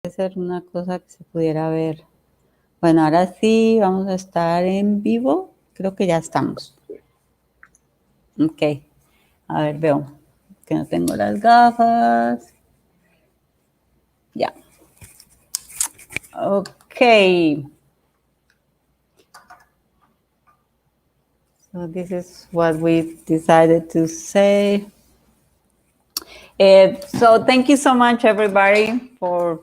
ser una cosa que se pudiera ver. Bueno, ahora sí vamos a estar en vivo. Creo que ya estamos. Ok. A ver, veo que no tengo las gafas. Ya. Ok. So this is what we decided to say. So thank you so much, everybody, for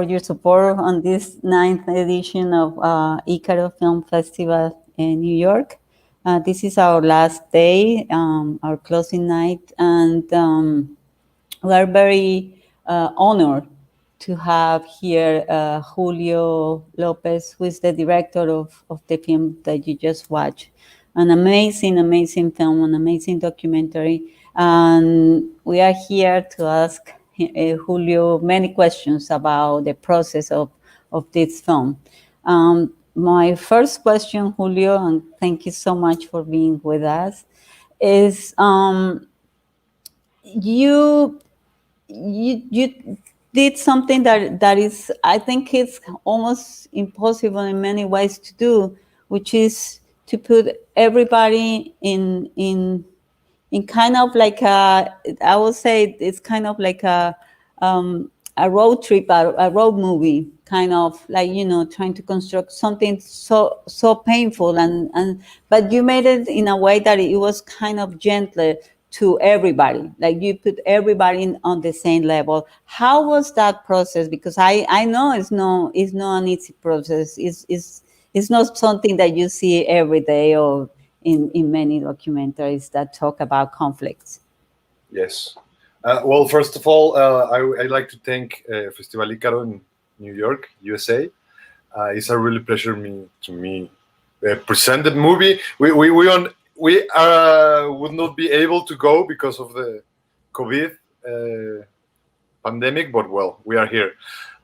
your support on this 9th edition of Icaro Film Festival in New York. This is our last day, our closing night, and we are very honored to have here Julio López, who is the director of the film that you just watched. An amazing, amazing film, an amazing documentary. And we are here to ask Julio many questions about the process of this film. My first question, Julio, and thank you so much for being with us, is you did something that is, I think it's almost impossible in many ways to do, which is to put everybody in kind of like I would say it's kind of like a road trip, a road movie, kind of like, trying to construct something so painful, and but you made it in a way that it was kind of gentler to everybody, like you put everybody on the same level. How was that process? Because I know it's not an easy process. It's not something that you see every day or in many documentaries that talk about conflicts. Yes. Well, first of all, I'd like to thank Festival Icaro in New York, USA. It's a really pleasure to me present the movie. We would not be able to go because of the COVID pandemic, but well, we are here.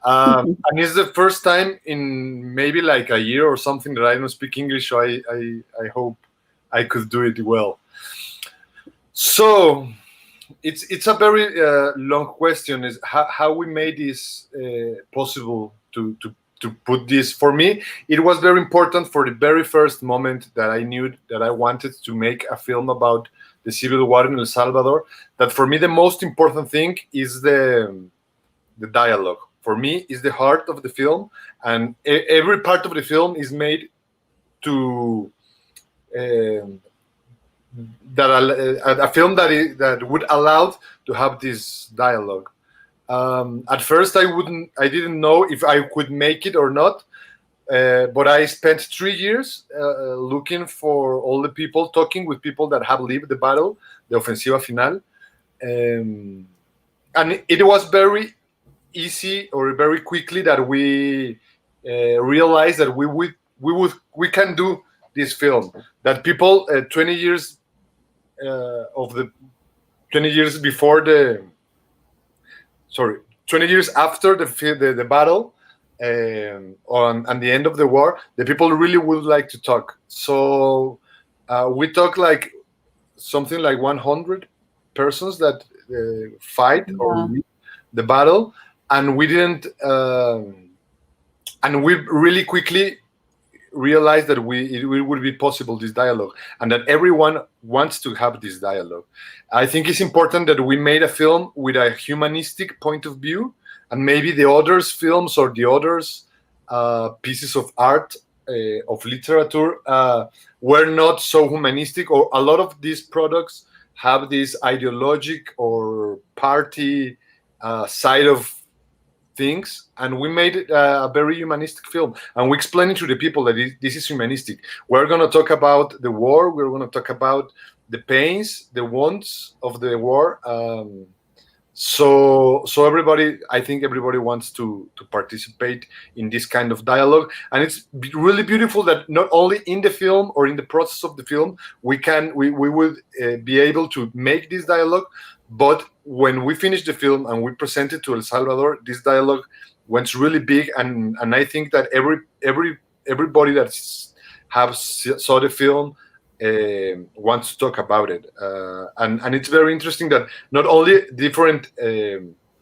And it's the first time in maybe like a year or something that I don't speak English, so I hope I could do it well. So it's a very long question. Is how we made this possible to put this. For me, it was very important for the very first moment that I knew that I wanted to make a film about the civil war in El Salvador. That for me the most important thing is the dialogue. For me, is the heart of the film, and every part of the film is made to. A film that would allow to have this dialogue. At first, I didn't know if I could make it or not, but I spent 3 years looking for all the people, talking with people that have lived the battle, the Ofensiva Final, and it was very easy or very quickly that we realized that we can do this film. That people 20 years of the 20 years before 20 years after the battle and the end of the war, the people really would like to talk. So we talk like something like 100 persons that fight or lead the battle, and we didn't and we really quickly realized that it would be possible, this dialogue, and that everyone wants to have this dialogue. I think it's important that we made a film with a humanistic point of view, and maybe the others films or the others pieces of art of literature were not so humanistic, or a lot of these products have this ideologic or party side of things, and we made it a very humanistic film, and we explained to the people that this is humanistic. We're going to talk about the war, we're going to talk about the pains, the wounds of the war, so everybody, I think everybody wants to participate in this kind of dialogue, and it's really beautiful that not only in the film or in the process of the film we would be able to make this dialogue, but when we finished the film and we presented to El Salvador, this dialogue went really big, and I think that everybody that saw the film wants to talk about it, and it's very interesting that not only different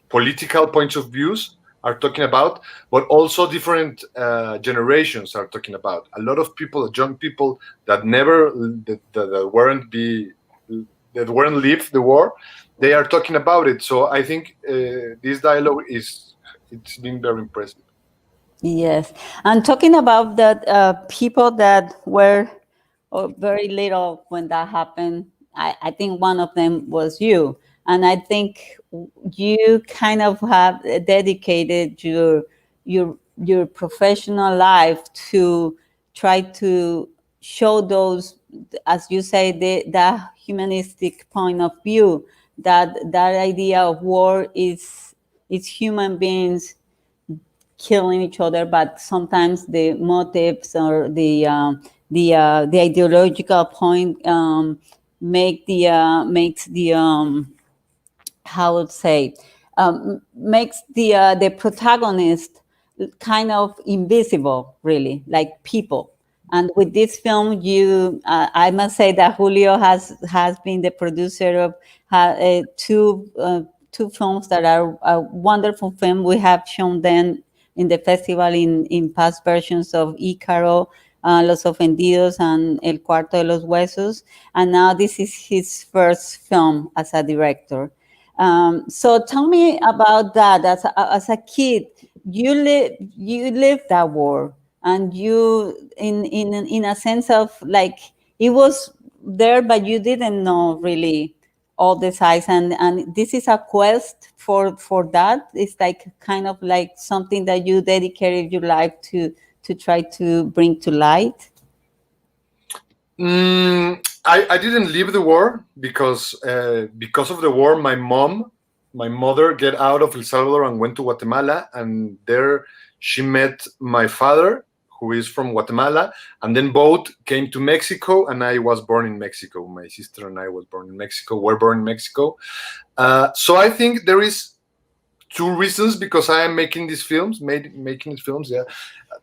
political points of views are talking about, but also different generations are talking about. A lot of people, young people that never that weren't be that weren't lived the war, they are talking about it. So I think this dialogue it's been very impressive. Yes, and talking about that, people that were very little when that happened, I think one of them was you, and I think you kind of have dedicated your professional life to try to show those, as you say, that humanistic point of view, that idea of war is human beings killing each other, but sometimes the motives or the ideological point makes the how would say makes the protagonist kind of invisible, really, like people. And with this film, I must say that Julio has been the producer of two films that are a wonderful film. We have shown them in the festival in past versions of Ícaro, Los Ofendidos, and El Cuarto de los Huesos. And now this is his first film as a director. So tell me about that. As a kid, you lived that war, and you in a sense of like it was there, but you didn't know really all the sides. And this is a quest for that. It's like kind of like something that you dedicated your life to try to bring to light. I didn't leave the war because of the war. My mother, get out of El Salvador and went to Guatemala, and there she met my father, who is from Guatemala, and then both came to Mexico, and I was born in Mexico. My sister and I was born in Mexico. Were born in Mexico. So I think there is two reasons because I am making these films, making these films. Yeah,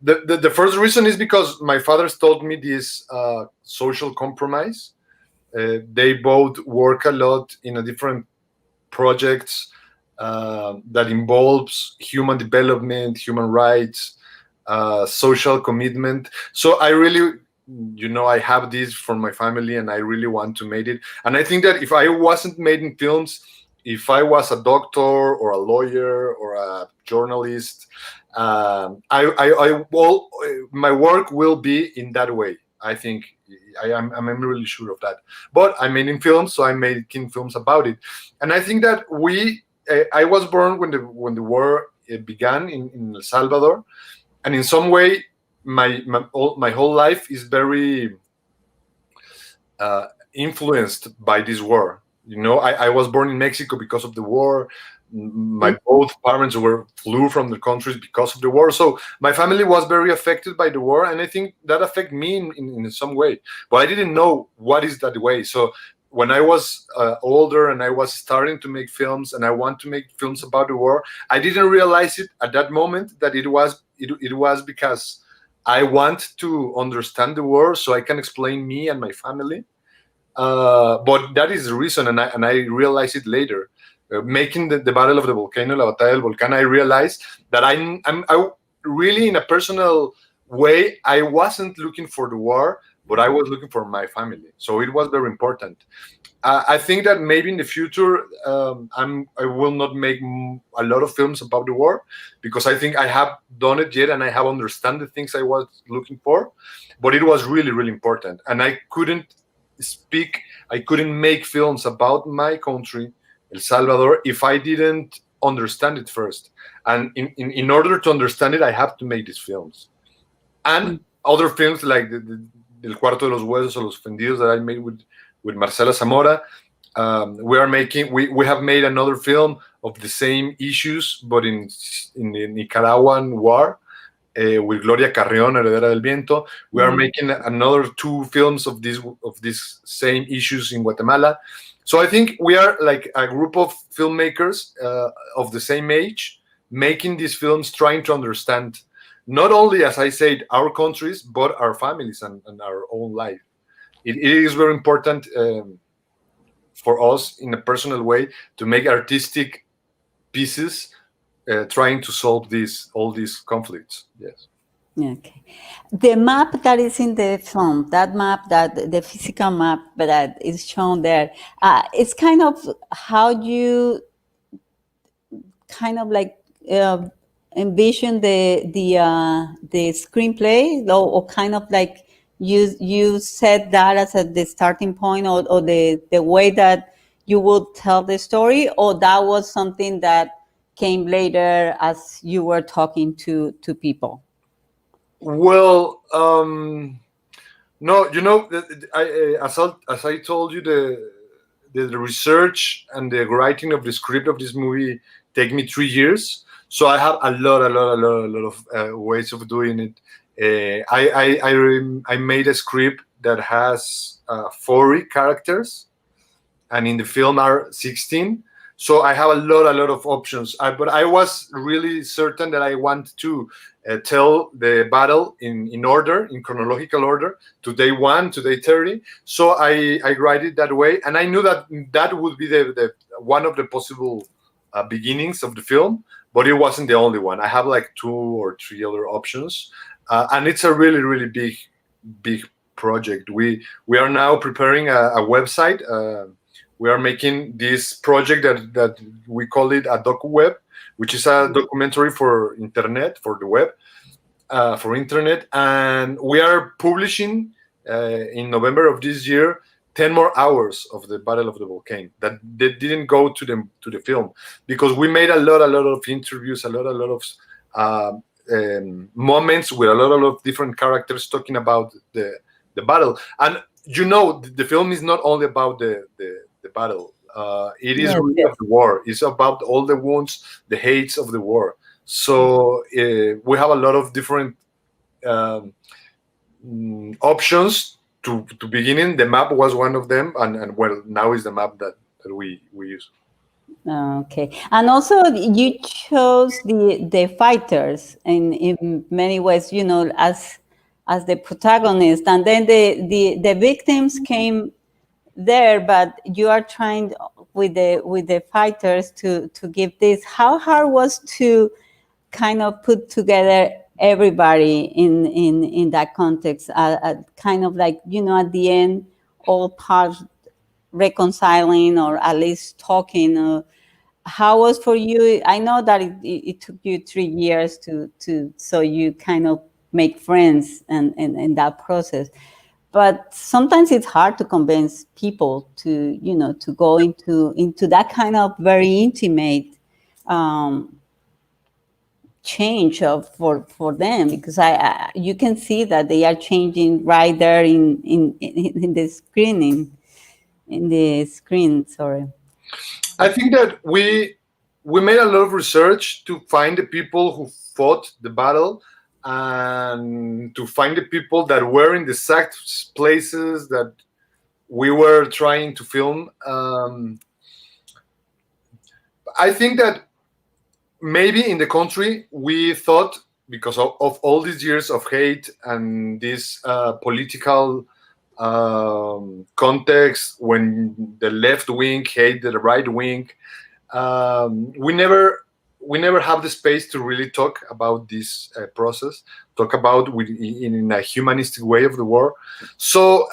the first reason is because my father taught me this social compromise. They both work a lot in a different projects that involves human development, human rights, social commitment. So I really, I have this from my family, and I really want to make it. And I think that if I wasn't making films, if I was a doctor or a lawyer or a journalist, well, my work will be in that way. I think I'm really sure of that. But I'm making films, so I'm making films about it. And I think that I was born when the war began in El Salvador, and in some way, my whole life is very influenced by this war. I was born in Mexico because of the war. My both parents flew from the countries because of the war. So my family was very affected by the war, and I think that affected me in some way. But I didn't know what is that way. So when I was older and I was starting to make films and I want to make films about the war, I didn't realize it at that moment that it was because I want to understand the war so I can explain me and my family. But that is the reason, and I realized it later. Making the Battle of the Volcano, La Batalla del Volcán, I realized that I really, in a personal way, I wasn't looking for the war, but I was looking for my family. So it was very important. I think that maybe in the future, I will not make a lot of films about the war because I think I have done it yet and I have understand the things I was looking for. But it was really, really important, and I couldn't make films about my country, El Salvador, if I didn't understand it first. And in order to understand it, I have to make these films. And other films like El Cuarto de los Huesos or Los Ofendidos that I made with Marcela Zamora. We have made another film of the same issues, but in the Nicaraguan war. With Gloria Carrión, Heredera del Viento. We are making another two films of these same issues in Guatemala. So I think we are like a group of filmmakers of the same age, making these films, trying to understand not only, as I said, our countries, but our families and our own life. It is very important for us in a personal way to make artistic pieces trying to solve all these conflicts. Yes. Okay. The map that is in the film, that map, that the physical map that is shown there, it's kind of how you kind of like uh, envision the screenplay, or kind of like you set that as the starting point, or the way that you would tell the story, or that was something that came later as you were talking to people. Well, no, as I told you, the research and the writing of the script of this movie take me 3 years. So I have a lot of ways of doing it. I made a script that has 40 characters, and in the film are 16. So I have a lot of options. But I was really certain that I want to tell the battle in order, in chronological order, to day 1 to day 30. So I write it that way, and I knew that that would be the one of the possible beginnings of the film, but it wasn't the only one. I have like 2 or 3 other options, and it's a really big project. We are now preparing a website. We are making this project that we call it a docu web, which is a documentary for internet, for the web, for internet, and we are publishing in November of this year 10 more hours of the Battle of the Volcano that they didn't go to the film, because we made a lot of interviews, a lot of moments with a lot of different characters talking about the battle. And the film is not only about the battle. It is Yes, really yes. of the war. It's about all the wounds, the hates of the war. So we have a lot of different options to begin in. The map was one of them, and well, now is the map that we use. Okay, and also you chose the fighters in many ways, as the protagonist, and then the victims came there, but you are trying with the fighters to give this. How hard was to kind of put together everybody in that context, kind of like, at the end, all parts reconciling, or at least talking. How was for you? I know that it took you 3 years to so you kind of make friends and in that process, but sometimes it's hard to convince people to go into that kind of very intimate change for them, because you can see that they are changing right there in the screening, in the screen. Sorry. I think that we made a lot of research to find the people who fought the battle, and to find the people that were in the exact places that we were trying to film. I think that maybe in the country we thought, because of all these years of hate and this political context, when the left wing hate the right wing, we never have the space to really talk about this process, talk about in a humanistic way of the war. So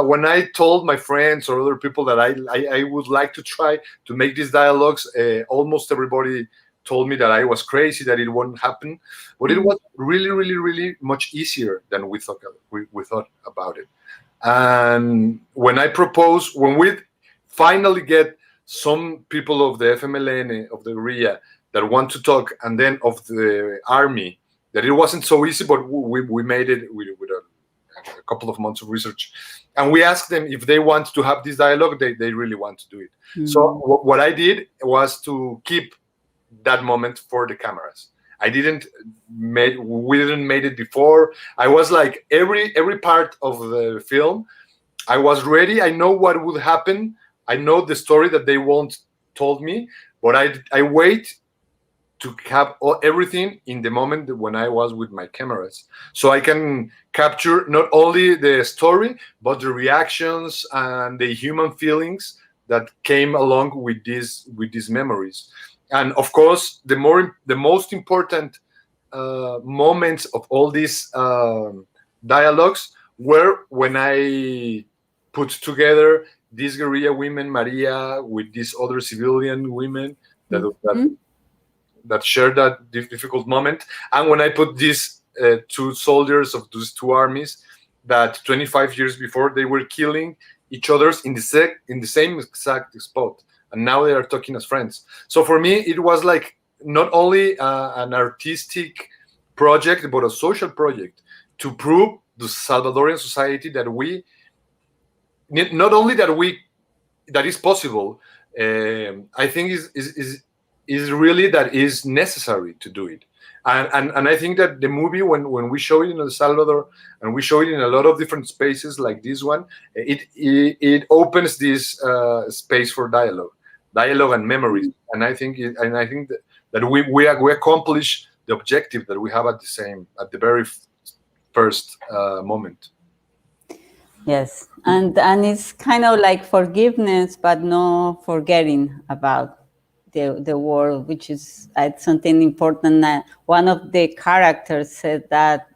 when I told my friends or other people that I would like to try to make these dialogues, almost everybody told me that I was crazy, that it wouldn't happen. But it was really much easier than we thought. We thought about it. And when we finally get some people of the FMLN, of the guerrilla, that want to talk, and then of the army, that it wasn't so easy, but we made it with a couple of months of research. And we asked them if they want to have this dialogue. They really want to do it. So what I did was to keep that moment for the cameras. We didn't made it before. I was like, every part of the film, I was ready. I know what would happen. I know the story that they won't told me, but I wait to have everything in the moment when I was with my cameras, so I can capture not only the story but the reactions and the human feelings that came along with these memories. And of course, the most important moments of all these dialogues were when I put together these guerrilla women, Maria, with these other civilian women that shared that difficult moment, and when I put these two soldiers of those two armies that 25 years before they were killing each others in the same exact spot, and now they are talking as friends. So for me, it was like not only an artistic project but a social project to prove the Salvadorian society that we not only that is possible. I think is really that is necessary to do it. And I think that the movie, when we show it in El Salvador and we show it in a lot of different spaces like this one, it opens this space for dialogue and memories. And I think that we accomplish the objective that we have at the very first moment. Yes, and it's kind of like forgiveness, but no forgetting about the world, which is something important. One of the characters said that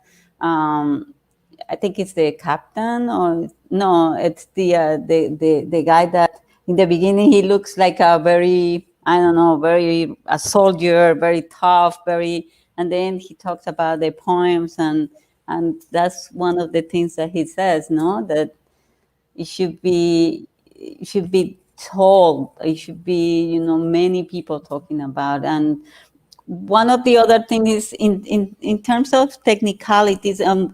I think it's the captain, or no, it's the guy that in the beginning he looks like a very, I don't know, very a soldier, very tough, very, and then he talks about the poems, and that's one of the things that he says, no, that it should be told, it should be, many people talking about. And one of the other things is in terms of technicalities your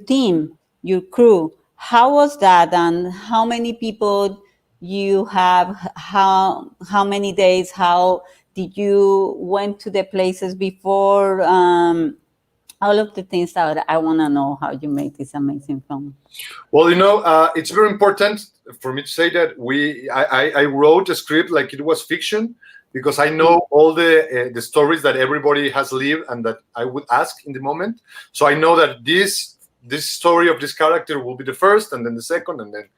team, your crew. How was that, and how many people you have? How many days? How did you went to the places before? All of the things that I want to know how you make this amazing film. Well, it's very important for me to say that I wrote a script like it was fiction, because I know all the stories that everybody has lived and that I would ask in the moment. So I know that this story of this character will be the first, and then the second, and then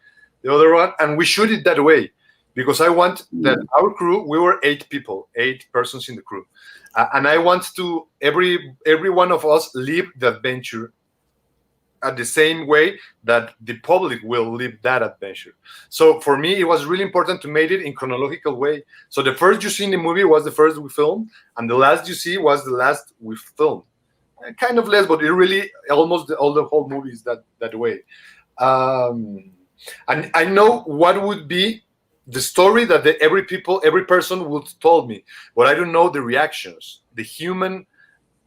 the other one, and we shoot it that way because I want that our crew. We were 8 persons in the crew, and I want to every one of us live the adventure at the same way that the public will live that adventure. So for me, it was really important to make it in chronological way. So the first you see in the movie was the first we filmed, and the last you see was the last we filmed. Kind of less, but it really almost the whole movie is that way. And I know what would be the story that every person would told me, but I don't know the reactions, the human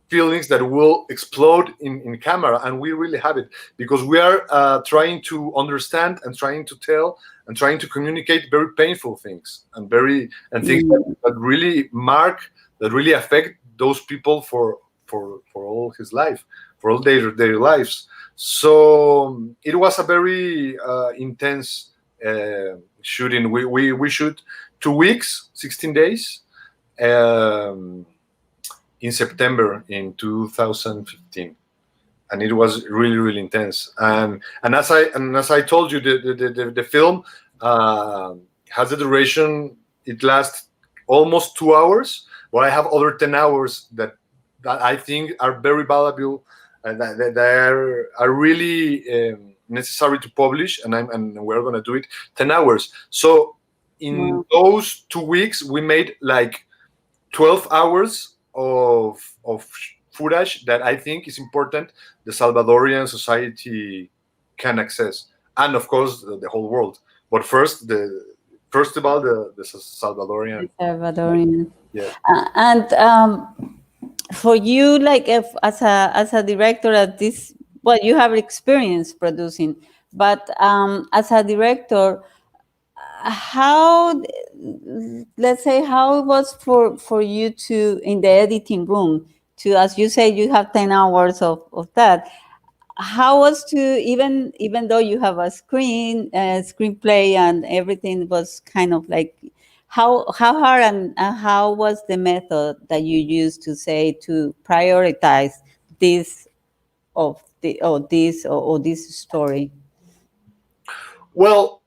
feelings that will explode in camera, and we really have it because we are trying to understand and trying to tell and trying to communicate very painful things and things that really that really affect those people for all his life, for all their lives. So it was a very intense shooting. We shoot 2 weeks, 16 days. In September in 2015, and it was really intense. And as I told you, the film has a duration. It lasts almost 2 hours, but I have other 10 hours that I think are very valuable and that are really necessary to publish. And we're going to do it 10 hours. So in those 2 weeks, we made like 12 hours of footage that I think is important the Salvadorian society can access, and of course the whole world. But first of all, the Salvadorian. Yeah. And for you, like as a director at this, well, you have experience producing, but as a director, how, let's say, how it was for you to in the editing room to, as you say, you have 10 hours of that. How was to even though you have a screenplay and everything was kind of like how hard, and how was the method that you used to say to prioritize this this story? Well,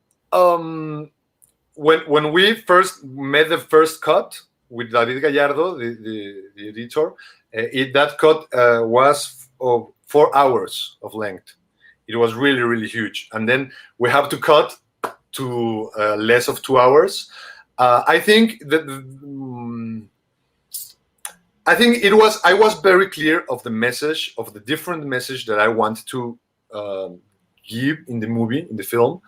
when we first made the first cut with David Gallardo, the editor, that cut was of 4 hours of length. It was really, really huge. And then we have to cut to less of 2 hours. I think that I was very clear of the message, of the different message that I wanted to give in the movie, in the film.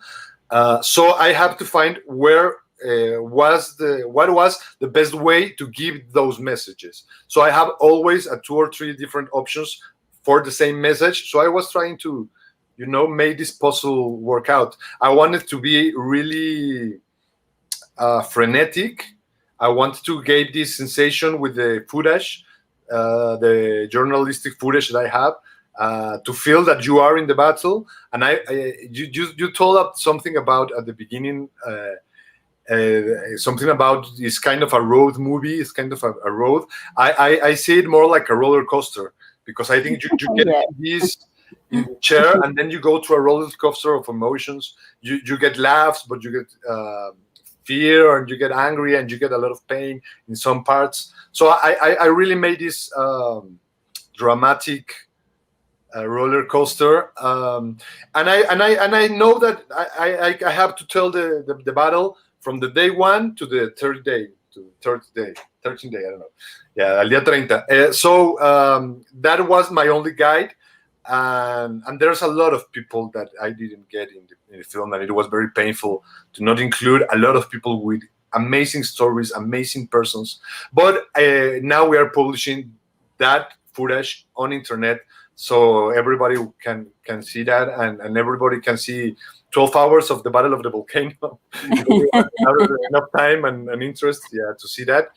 So I have to find what was the best way to give those messages. So I have always 2 or 3 different options for the same message. So I was trying to, make this puzzle work out. I wanted to be really frenetic. I wanted to get this sensation with the footage, the journalistic footage that I have, to feel that you are in the battle. And you told us something about at the beginning, something about it's kind of a road movie. It's kind of a road. I see it more like a roller coaster, because I think you get this in the chair and then you go to a roller coaster of emotions. You get laughs, but you get fear, and you get angry, and you get a lot of pain in some parts. So I really made this dramatic roller coaster, and I know that I have to tell the battle from the day 1 to the 13th day. I don't know. Yeah, al día 30. So that was my only guide, and there's a lot of people that I didn't get in the film, and it was very painful to not include a lot of people with amazing stories, amazing persons. But now we are publishing that footage on internet, so everybody can see that, and everybody can see 12 hours of the Battle of the Volcano. Enough time and interest, to see that.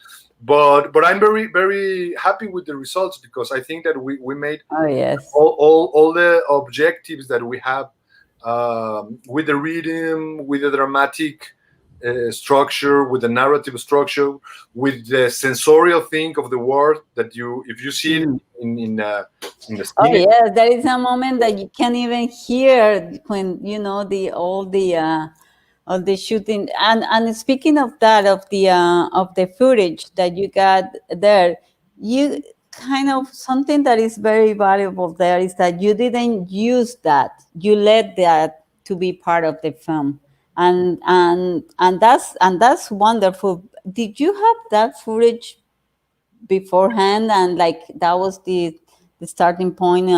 But I'm very, very happy with the results, because I think that we made all the objectives that we have, with the rhythm, with the dramatic structure, with the narrative structure, with the sensorial thing of the world that if you see it in the scene. Oh yes, there is a moment that you can't even hear when all the shooting. And speaking of that, of the footage that you got there, you kind of, something that is very valuable there is that you didn't use that. You let that to be part of the film, and that's wonderful. Did you have that footage beforehand, and like that was the starting point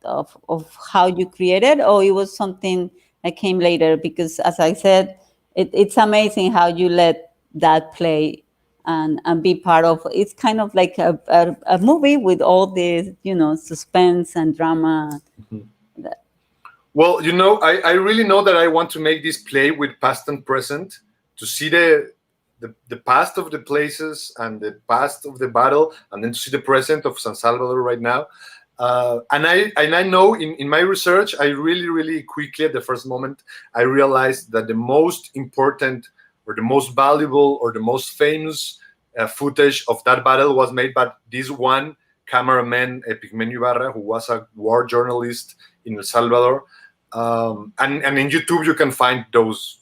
of how you created, or it was something that came later? Because as I said, it's amazing how you let that play and be part of. It's kind of like a movie with all the suspense and drama. Well, I really know that I want to make this play with past and present, to see the past of the places and the past of the battle, and then to see the present of San Salvador right now. And I know in my research, I really, really quickly at the first moment, I realized that the most important, or the most valuable, or the most famous footage of that battle was made by this one cameraman, Epigmenio Ibarra, who was a war journalist in El Salvador. And in YouTube, you can find those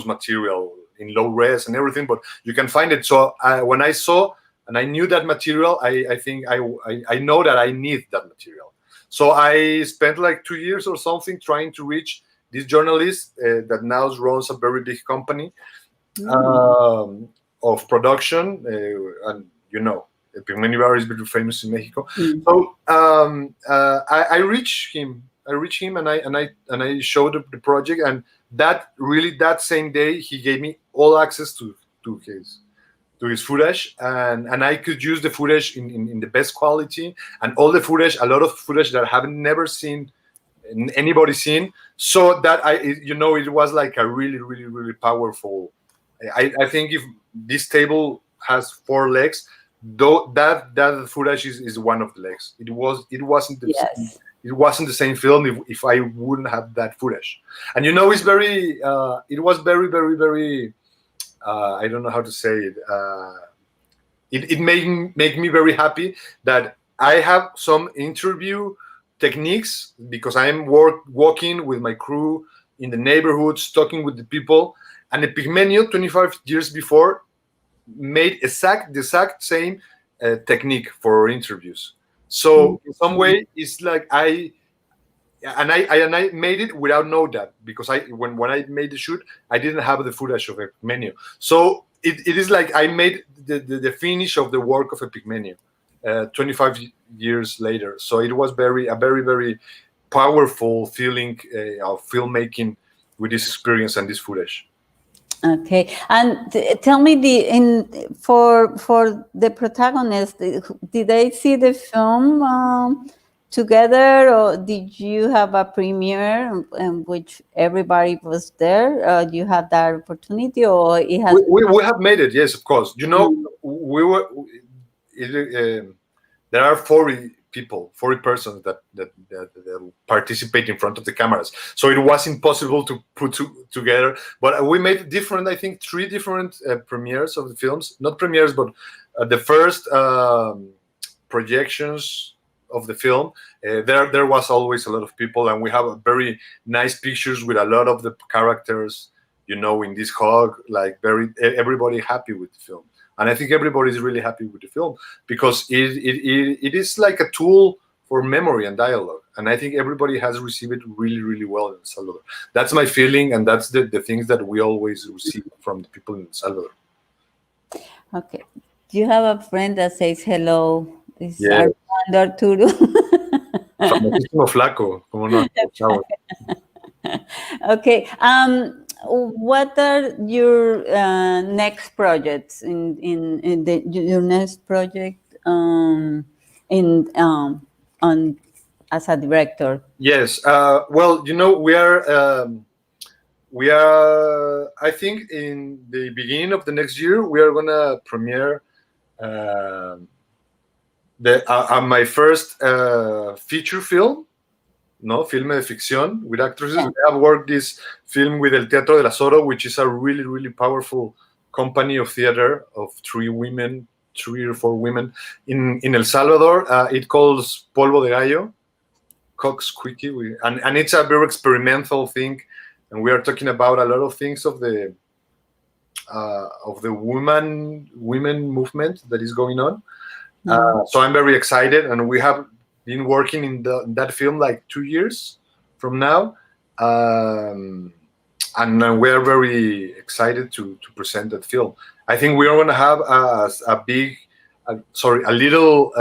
material in low res and everything, but you can find it. So when I saw and I knew that material, I think I know that I need that material. So I spent like 2 years or something trying to reach this journalist that now runs a very big company of production, and Epigmenio Ibarra is very famous in Mexico. So I reached him. And I showed the project, and that same day he gave me all access to his footage, and I could use the footage in the best quality, and all the footage, a lot of footage that I haven't never seen anybody seen. So that it was like a really, really, really powerful. I think if this table has 4 legs, though that footage is one of the legs. It wasn't the same film if I wouldn't have that footage. And it's very it was very, very, very I don't know how to say it. It make me very happy that I have some interview techniques, because I am walking with my crew in the neighborhoods, talking with the people, And Epigmenio, 25 years before, made the exact same technique for interviews. So in some way, it's like I made it without know that, because when I made the shoot, I didn't have the footage of Epigmenio. So it is like I made the finish of the work of Epigmenio 25 years later. So it was a very, very powerful feeling of filmmaking with this experience and this footage. Okay, and tell me for the protagonist, did they see the film together, or did you have a premiere in which everybody was there? Do you have that opportunity, or it has? We have made it, yes, of course. You know, we were. There are 40 persons that participate in front of the cameras. So it was impossible to put together. But we made different, I think, 3 different premieres of the films. Not premieres, but the first projections of the film. There was always a lot of people, and we have very nice pictures with a lot of the characters, you know, in this hug, like everybody happy with the film. And I think everybody is really happy with the film, because it is like a tool for memory and dialogue. And I think everybody has received it really, really well in El Salvador. That's my feeling, and that's the things that we always receive from the people in El Salvador. Okay. Do you have a friend that says hello? Is Yeah. Armando Arturo? Famosísimo flaco, como no. Chavo. Okay. What are your next projects your next project on as a director? Yes. Well, you know, we are. I think in the beginning of the next year, we are gonna premiere my first feature film. No, filme de ficción with actresses. Yeah. I have worked this film with El Teatro del Azoro, which is a really, really powerful company of theater of 3 or 4 women in El Salvador. It calls Polvo de Gallo, Cock Squeaky, and it's a very experimental thing. And we are talking about a lot of things of the women movement that is going on. So I'm very excited, and we have been working in that film like 2 years from now, and we are very excited to present that film. I think we are going to have a little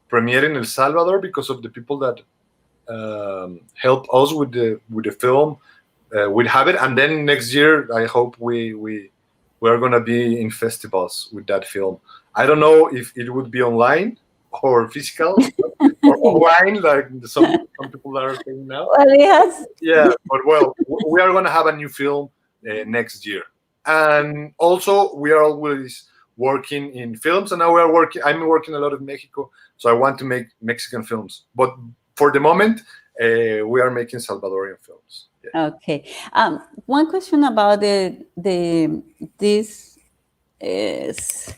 premiere in El Salvador, because of the people that help us with the film. We'll have it, and then next year I hope we are going to be in festivals with that film. I don't know if it would be online or physical or online, like some people are saying now. Well, yes. Yeah, but well, we are going to have a new film next year, and also we are always working in films. And now I'm working a lot in Mexico, so I want to make Mexican films. But for the moment, we are making Salvadorian films. Yeah. Okay. One question about this is.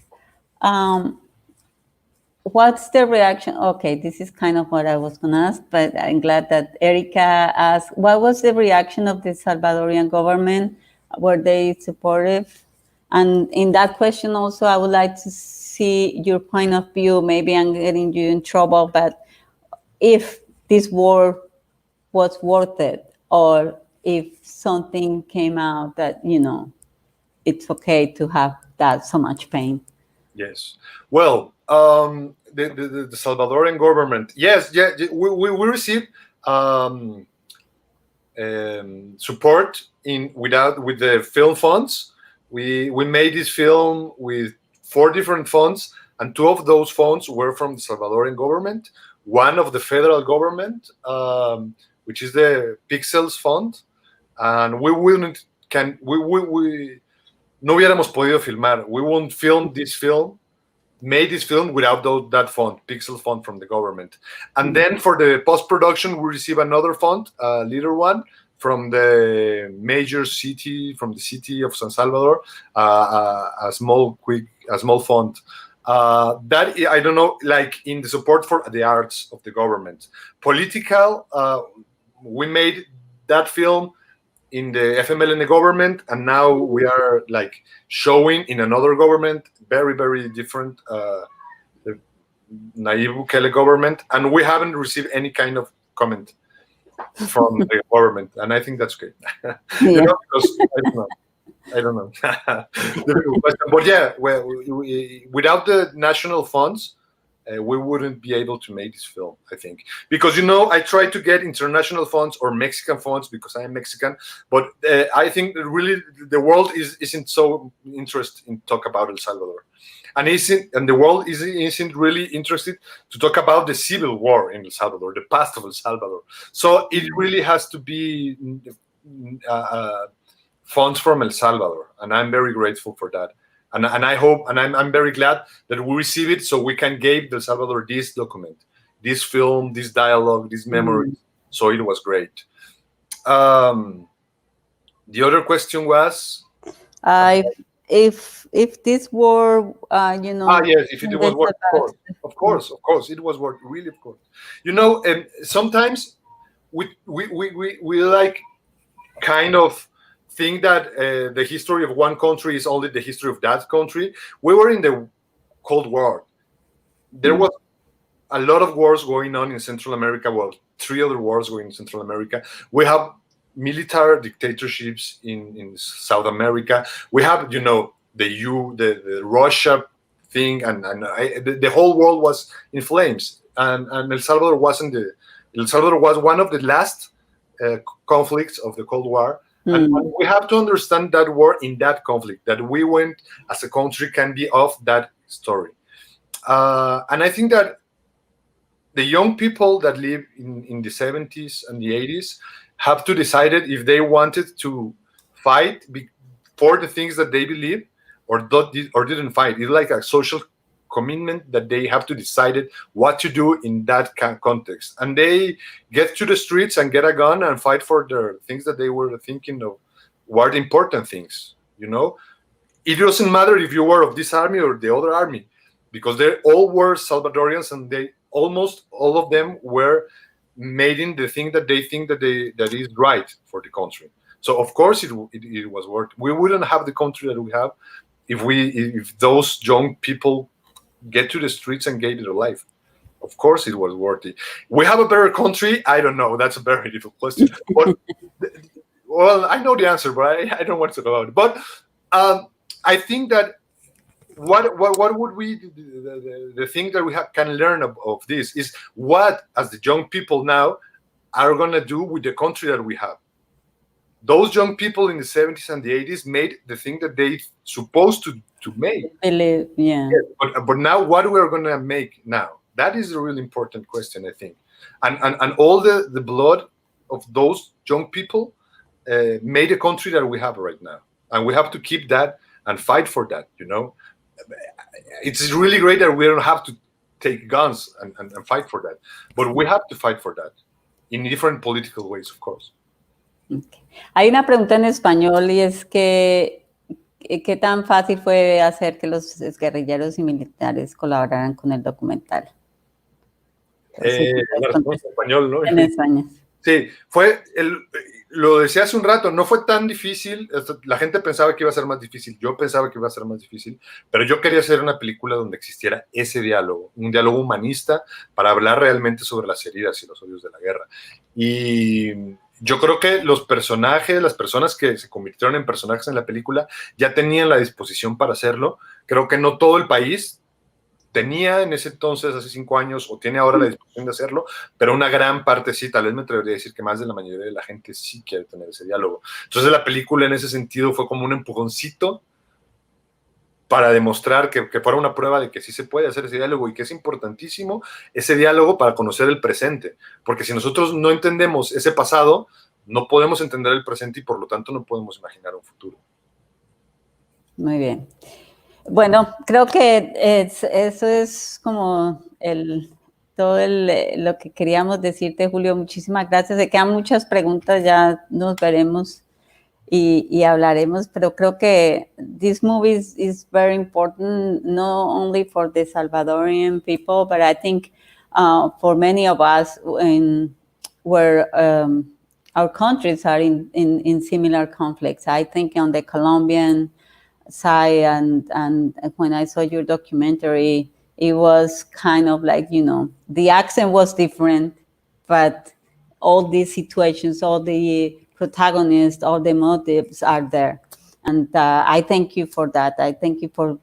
What's the reaction? Okay, this is kind of what I was going to ask, but I'm glad that Erica asked, what was the reaction of the Salvadorian government? Were they supportive? And in that question also, I would like to see your point of view. Maybe I'm getting you in trouble, but if this war was worth it, or if something came out that, you know, it's okay to have that so much pain. Yes. Well, the Salvadorian government, yes, yeah, we received support with the film funds. We made this film with 4 different funds, and 2 of those funds were from the Salvadorian government, one of the federal government, which is the Pixels Fund, and no hubiéramos podido filmar. We won't film this film, made this film without that fund, Pixel Fund from the government. And then for the post-production, we receive another fund, a little one, from the major city, from the city of San Salvador, a small fund. That, I don't know, like in the support for the arts of the government. Political, we made that film in the FMLN government, and now we are like showing in another government, very, very different, the Nayib Bukele government, and we haven't received any kind of comment from the government, and I think that's good. Yeah. Because I don't know. Difficult question. But yeah, well, without the national funds, we wouldn't be able to make this film, I think. Because, I try to get international funds or Mexican funds because I am Mexican. But I think that really the world isn't so interested in talk about El Salvador. And the world isn't really interested to talk about the civil war in El Salvador, the past of El Salvador. So it really has to be funds from El Salvador, and I'm very grateful for that. And I hope, and I'm very glad that we receive it so we can give El Salvador this document, this film, this dialogue, this memory. So it was great. The other question was, if this war, yes, if it was worth, of course, it was worth, really, of course. Sometimes we like kind of think that the history of one country is only the history of that country. We were in the Cold War. There was a lot of wars going on in Central America. Well, 3 other wars going in Central America. We have military dictatorships in South America. We have, the Russia thing, and the whole world was in flames. And El Salvador El Salvador was one of the last conflicts of the Cold War. And we have to understand that war in that conflict, that we went as a country can be of that story. And I think that the young people that live in the 70s and the 80s have to decide if they wanted to fight for the things that they believe or didn't fight. It's like a social commitment that they have to decide what to do in that context, and they get to the streets and get a gun and fight for the things that they were thinking of were the important things. It doesn't matter if you were of this army or the other army, because they all were Salvadorians, and they almost all of them were made in the thing that they think that is right for the country. So of course it was worth. We wouldn't have the country that we have if those young people get to the streets and gave their life. Of course it was worthy. We have a better country? I don't know. That's a very difficult question. But, well, I know the answer, but I don't want to talk about it. But I think that what would we, the thing that we can learn of this is what, as the young people now, are going to do with the country that we have. Those young people in the 70s and the 80s made the thing that they supposed to make. Yeah. Yes, but now what we are going to make now? That is a really important question, I think. And all the blood of those young people made a country that we have right now. And we have to keep that and fight for that, It's really great that we don't have to take guns and fight for that. But we have to fight for that in different political ways, of course. Okay. Hay una pregunta en español y es que ¿qué tan fácil fue hacer que los guerrilleros y militares colaboraran con el documental? La respuesta en español, ¿no? En España. Sí, lo decía hace un rato, no fue tan difícil. La gente pensaba que iba a ser más difícil, yo pensaba que iba a ser más difícil, pero yo quería hacer una película donde existiera ese diálogo, un diálogo humanista para hablar realmente sobre las heridas y los odios de la guerra. Y yo creo que los personajes, las personas que se convirtieron en personajes en la película ya tenían la disposición para hacerlo. Creo que no todo el país tenía en ese entonces, hace 5 años, o tiene ahora la disposición de hacerlo, pero una gran parte sí, tal vez me atrevería a decir que más de la mayoría de la gente sí quiere tener ese diálogo. Entonces la película en ese sentido fue como un empujoncito para demostrar que fuera una prueba de que sí se puede hacer ese diálogo y que es importantísimo ese diálogo para conocer el presente, porque si nosotros no entendemos ese pasado, no podemos entender el presente y por lo tanto no podemos imaginar un futuro. Muy bien. Bueno, creo que eso es como todo lo que queríamos decirte, Julio. Muchísimas gracias. Se quedan muchas preguntas, ya nos veremos y hablaremos, pero creo que this movie is very important, not only for the Salvadorian people, but I think for many of us were our countries are in similar conflicts. I think on the Colombian side, and when I saw your documentary, it was kind of like, the accent was different, but all these situations, all the protagonists, all the motives are there. And I thank you for that. I thank you for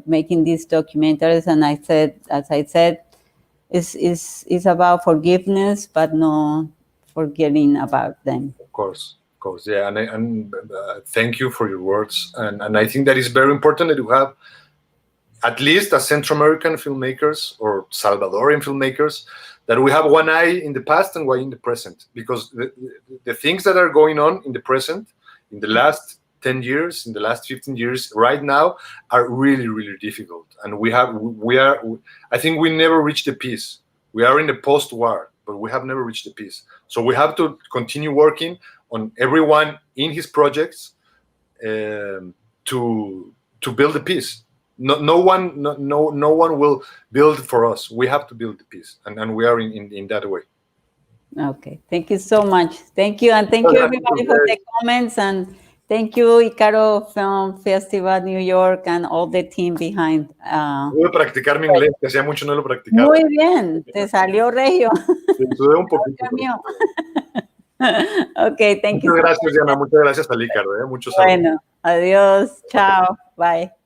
making these documentaries. And as I said, it's about forgiveness, but no forgetting about them. Of course, yeah, and thank you for your words, and I think that is very important that you have at least as Central American filmmakers or Salvadorian filmmakers, that we have one eye in the past and one in the present, because the things that are going on in the present, in the last 10 years, in the last 15 years, right now, are really, really difficult, and I think we never reached the peace. We are in the post-war, but we have never reached the peace. So we have to continue working on everyone in his projects to build the peace. No one will build for us. We have to build the peace, and we are in that way. Okay, thank you so much. Thank you, and thank you everybody for the comments, and thank you Icaro Film Festival New York and all the team behind. Voy a practicar mi inglés, que hacía mucho no lo practicaba. Muy bien, te salió regio. Sudé un poquito. Okay, thank you. Muchas gracias, Diana. Muchas gracias a Icaro. Muchos saludos. Bueno, adiós, chao, bye.